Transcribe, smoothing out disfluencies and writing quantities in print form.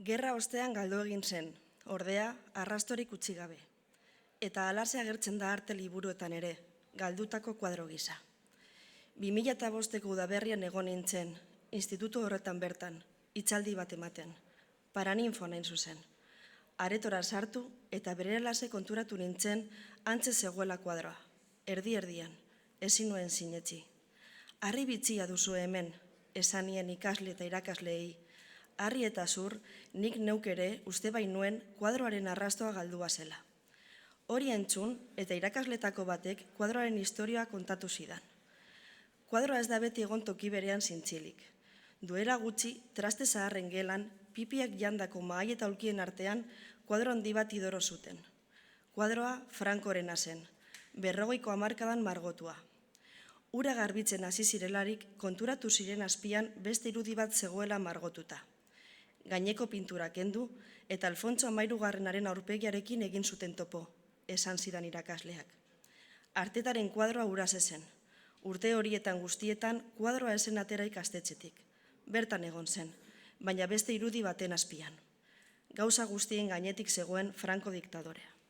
Gerra ostean galdu egin zen, ordea, arrastorik utzi gabe. Eta alase agertzen da arte liburuetan ere, galdutako kuadro gisa. 2005ko udaberrian egon nintzen, institutu horretan bertan, hitzaldi bat ematen, Paraninfo nain zuzen. Aretora sartu eta bere alase konturatu nintzen antze zegoela kuadroa, erdi-erdian, ezin nuen sinetsi. Harri bitzia duzu hemen, esan nien ikasle eta irakasleei, harri eta zur, nik neuk ere uste bainuen kuadroaren arrastoa galdua zela. Hori entzun eta irakasletako batek kuadroaren historioa kontatu zidan. Kuadroa ez da beti egon toki berean zintzilik. Duela gutxi, traste zaharren gelan, pipiak jandako mahai eta aulkien artean, kuadro handi bat idoro zuten. Kuadroa Frankorena zen, 40ko hamarkadan margotua. Ura garbitzen hasi zirelarik konturatu ziren azpian beste irudi bat zegoela margotuta. Gaineko pintura kendu eta Alfontso XIIIaren aurpegiarekin egin zuten topo, esan zidan irakasleak. Artetaren kuadroa ura zen. Urte horietan guztietan kuadroa esen atera ikastetxetik. Bertan egon zen, baina beste irudi baten azpian. Gauza guztien gainetik zegoen Franko diktadorea.